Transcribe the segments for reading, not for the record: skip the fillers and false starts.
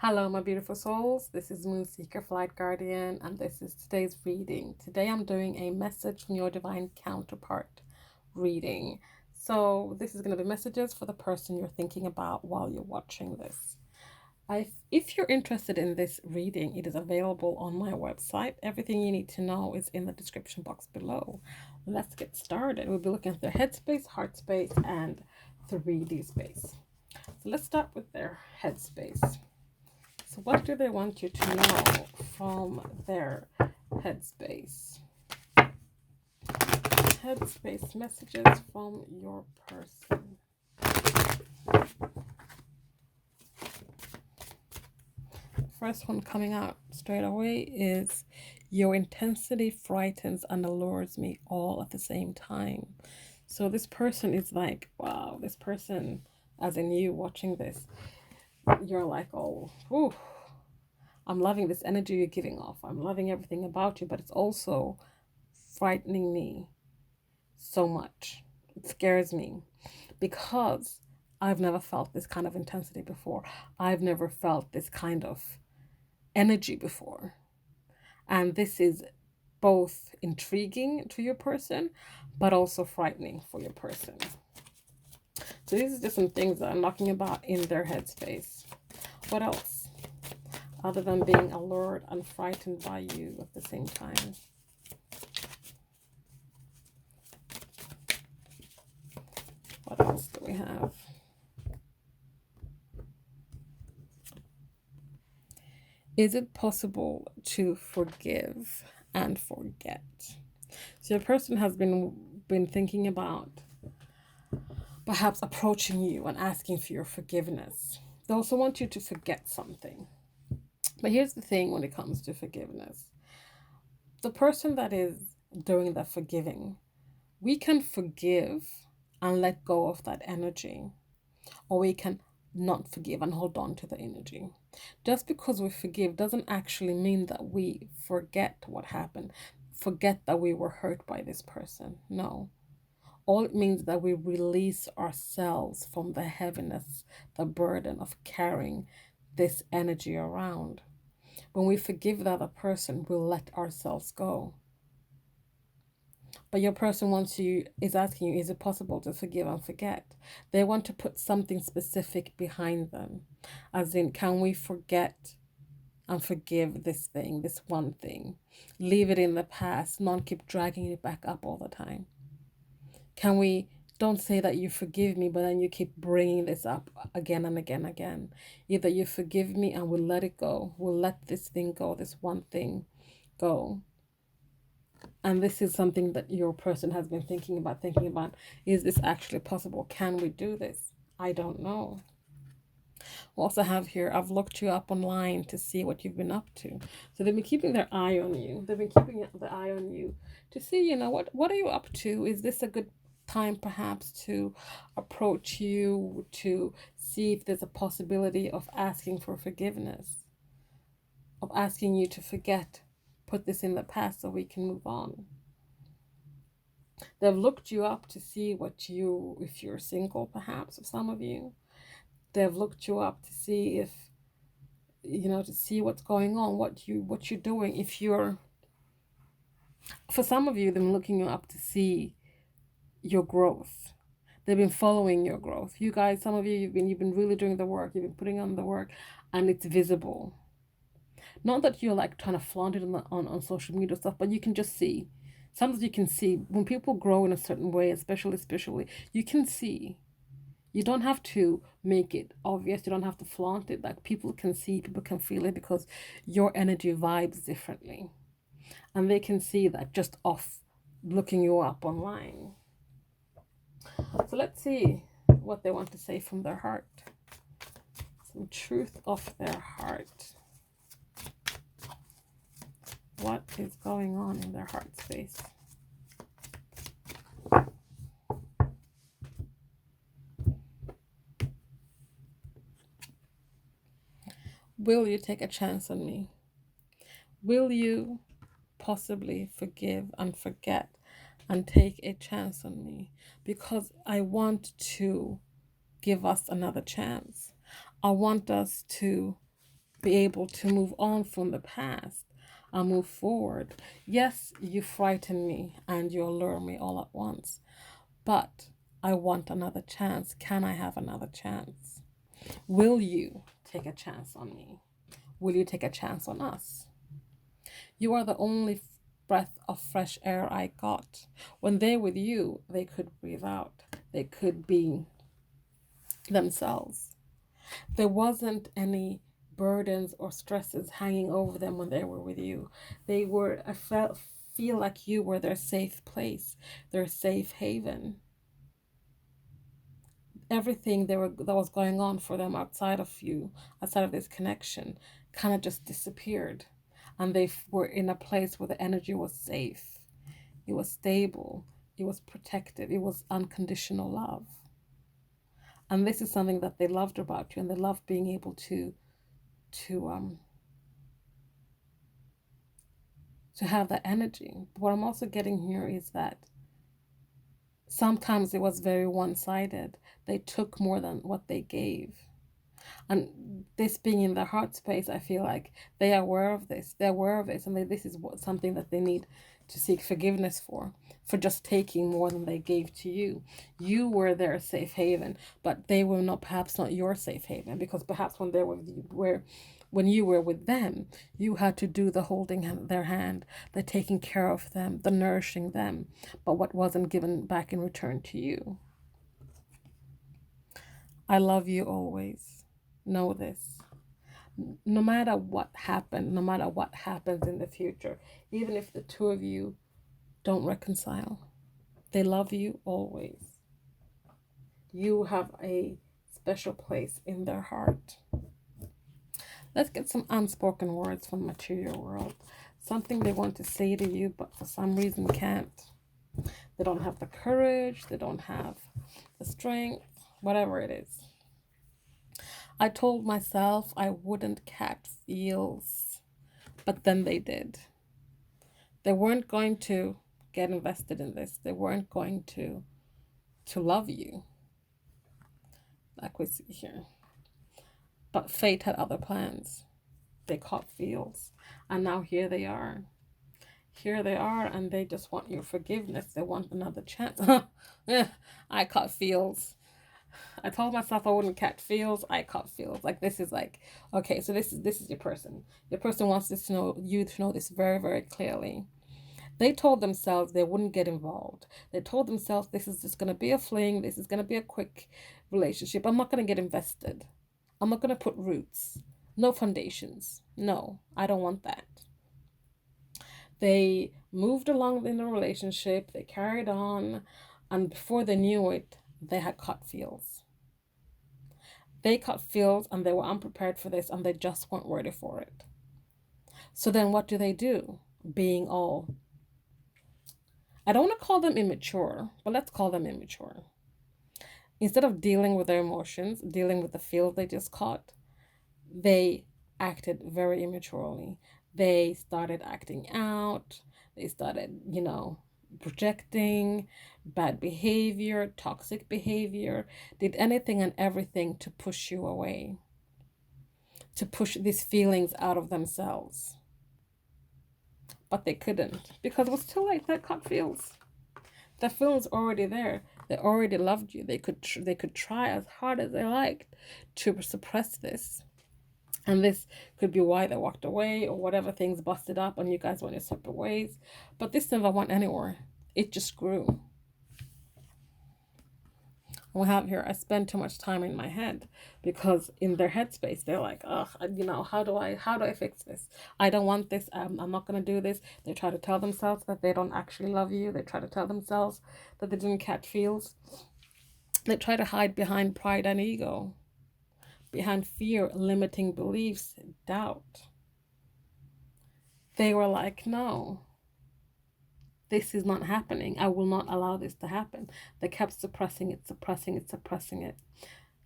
Hello, my beautiful souls. This is Moonseeker, Flight Guardian, and this is today's reading. Today I'm doing a message from your Divine Counterpart reading. So, this is going to be messages for the person you're thinking about while you're watching this. If you're interested in this reading, it is available on my website. Everything you need to know is in the description box below. Let's get started. We'll be looking at their head space, heart space, and 3D space. So, let's start with their head space. So what do they want you to know from their headspace? Headspace messages from your person. First one coming out straight away is your intensity frightens and allures me all at the same time. So this person is like, wow, this person, as in you watching this, you're like, oh, whew, I'm loving this energy you're giving off. I'm loving everything about you, but it's also frightening me so much. It scares me because I've never felt this kind of intensity before. I've never felt this kind of energy before. And this is both intriguing to your person, but also frightening for your person. So these are just some things that I'm knocking about in their headspace. What else? Other than being allured and frightened by you at the same time. What else do we have? Is it possible to forgive and forget? So your person has been thinking about perhaps approaching you and asking for your forgiveness. They also want you to forget something. But here's the thing when it comes to forgiveness. The person that is doing the forgiving, we can forgive and let go of that energy, or we can not forgive and hold on to the energy. Just because we forgive doesn't actually mean that we forget what happened, forget that we were hurt by this person. No. All it means that we release ourselves from the heaviness, the burden of carrying this energy around. When we forgive the other person, we'll let ourselves go. But your person is asking you, is it possible to forgive and forget? They want to put something specific behind them. As in, can we forget and forgive this thing, this one thing? Leave it in the past, not keep dragging it back up all the time. Can we, don't say that you forgive me, but then you keep bringing this up again and again and again. Either you forgive me and we'll let it go. We'll let this thing go, this one thing go. And this is something that your person has been thinking about, is this actually possible? Can we do this? I don't know. We also have here, I've looked you up online to see what you've been up to. So they've been keeping their eye on you. They've been keeping the eye on you to see, what are you up to? Is this a good time perhaps to approach you, to see if there's a possibility of asking for forgiveness, of asking you to forget, put this in the past so we can move on. They've looked you up to see if you're single perhaps, or some of you. They've looked you up to see if, to see what's going on, what you're doing. For some of you, them looking you up to see your growth. They've been following your growth. You guys, some of you, you've been really doing the work. You've been putting on the work, and it's visible. Not that you're like trying to flaunt it on social media stuff, but you can just see. Sometimes you can see when people grow in a certain way, especially, you can see. You don't have to make it obvious. You don't have to flaunt it. Like people can see, people can feel it because your energy vibes differently. And they can see that just off looking you up online. So let's see what they want to say from their heart. Some truth of their heart. What is going on in their heart space? Will you take a chance on me? Will you possibly forgive and forget and take a chance on me? Because I want to give us another chance. I want us to be able to move on from the past and move forward. Yes, you frighten me and you allure me all at once, but I want another chance. Can I have another chance? Will you take a chance on me? Will you take a chance on us? You are the only breath of fresh air I got. When they're with you, they could breathe out. They could be themselves. There wasn't any burdens or stresses hanging over them when they were with you. I feel like you were their safe place, their safe haven. Everything that was going on for them outside of you, outside of this connection, kind of just disappeared. And they were in a place where the energy was safe, it was stable, it was protected, it was unconditional love. And this is something that they loved about you, and they loved being able to have that energy. But what I'm also getting here is that sometimes it was very one-sided. They took more than what they gave. And this being in their heart space, I feel like they are aware of this. They're aware of it, and this is something that they need to seek forgiveness for just taking more than they gave to you. You were their safe haven, but they were perhaps not your safe haven, because perhaps when they when you were with them, you had to do the holding their hand, the taking care of them, the nourishing them, but what wasn't given back in return to you. I love you always. Know this. No matter what happened, no matter what happens in the future, even if the two of you don't reconcile, they love you always. You have a special place in their heart. Let's get some unspoken words from the material world. Something they want to say to you, but for some reason can't. They don't have the courage, they don't have the strength, whatever it is. I told myself I wouldn't catch feels, but then they did. They weren't going to get invested in this. They weren't going to love you, like we see here. But fate had other plans. They caught feels, and now here they are. Here they are, and they just want your forgiveness. They want another chance. I caught feels. I told myself I wouldn't catch feels. I caught feels. Like, this is like, okay, so this is your person. Your person wants you to know this very, very clearly. They told themselves they wouldn't get involved. They told themselves this is just going to be a fling. This is going to be a quick relationship. I'm not going to get invested. I'm not going to put roots. No foundations. No, I don't want that. They moved along in the relationship. They carried on. And before they knew it, they had caught feels. They caught feels, and they were unprepared for this, and they just weren't ready for it. So then what do? Being all, I don't want to call them immature, but let's call them immature. Instead of dealing with their emotions, dealing with the feels they just caught, they acted very immaturely. They started acting out. They started, projecting bad behavior, toxic behavior, did anything and everything to push you away, to push these feelings out of themselves. But they couldn't, because it was too late. That caught feels. The feelings already there. They already loved you. They could try as hard as they liked to suppress this. And this could be why they walked away, or whatever, things busted up and you guys went your separate ways. But this never went anywhere. It just grew. We have here, I spend too much time in my head, because in their headspace they're like, oh, how do I fix this? I don't want this. I'm not gonna do this. They try to tell themselves that they don't actually love you. They try to tell themselves that they didn't catch feels. They try to hide behind pride and ego, behind fear, limiting beliefs, doubt. They were like, no, this is not happening. I will not allow this to happen. They kept suppressing it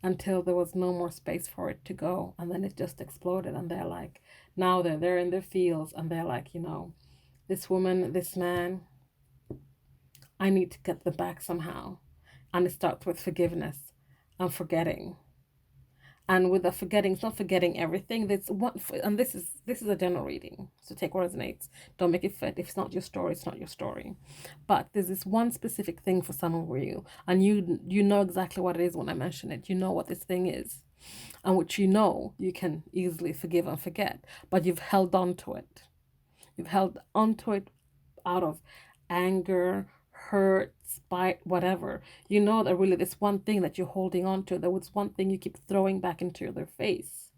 until there was no more space for it to go. And then it just exploded. And they're like, now they're in their fields, and they're like, this woman, this man, I need to get them back somehow. And it starts with forgiveness and forgetting. And with the forgetting, it's not forgetting everything. That's what, and this is a general reading. So take what resonates. Don't make it fit. If it's not your story, it's not your story. But there's this one specific thing for some of you, and you know exactly what it is when I mention it. You know what this thing is, and which you can easily forgive and forget. But you've held on to it. You've held on to it out of anger, hurt, spite, whatever. You know that really this one thing that you're holding on to, that was one thing you keep throwing back into their face.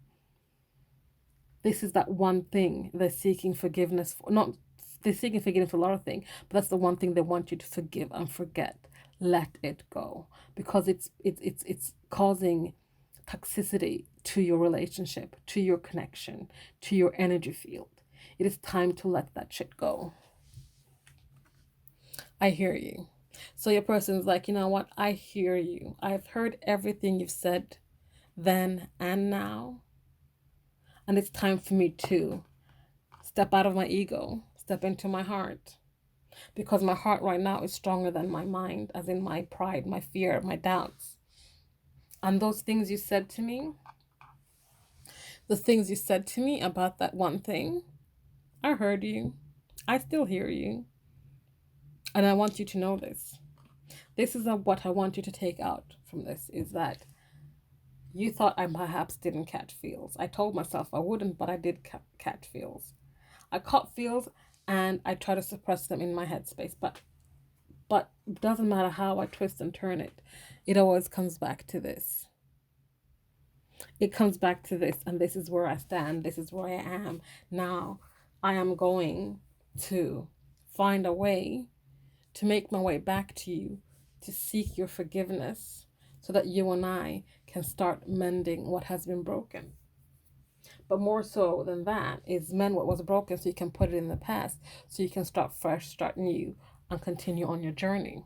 This is that one thing they're seeking forgiveness for. Not they're seeking forgiveness for a lot of things, but that's the one thing they want you to forgive and forget. Let it go, because it's causing toxicity to your relationship, to your connection, to your energy field. It is time to let that shit go. I hear you. So your person's like, you know what? I hear you. I've heard everything you've said then and now. And it's time for me to step out of my ego, step into my heart. Because my heart right now is stronger than my mind, as in my pride, my fear, my doubts. And those things you said to me, the things you said to me about that one thing, I heard you. I still hear you. And I want you to know this. This is what I want you to take out from this, is that you thought I perhaps didn't catch feels. I told myself I wouldn't, but I did catch feels. I caught feels and I try to suppress them in my headspace. But it doesn't matter how I twist and turn it. It always comes back to this. It comes back to this, and this is where I stand. This is where I am. Now, I am going to find a way to make my way back to you, to seek your forgiveness, so that you and I can start mending what has been broken. But more so than that is mend what was broken so you can put it in the past, so you can start fresh, start new, and continue on your journey.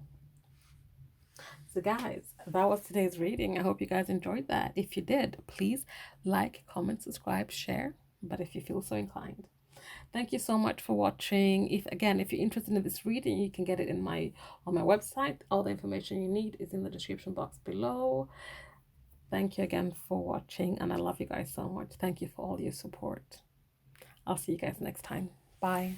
So guys, that was today's reading. I hope you guys enjoyed that. If you did, please like, comment, subscribe, share, but if you feel so inclined. Thank you so much for watching. If you're interested in this reading, you can get it on my website. All the information you need is in the description box below. Thank you again for watching, and I love you guys so much. Thank you for all your support. I'll see you guys next time. Bye.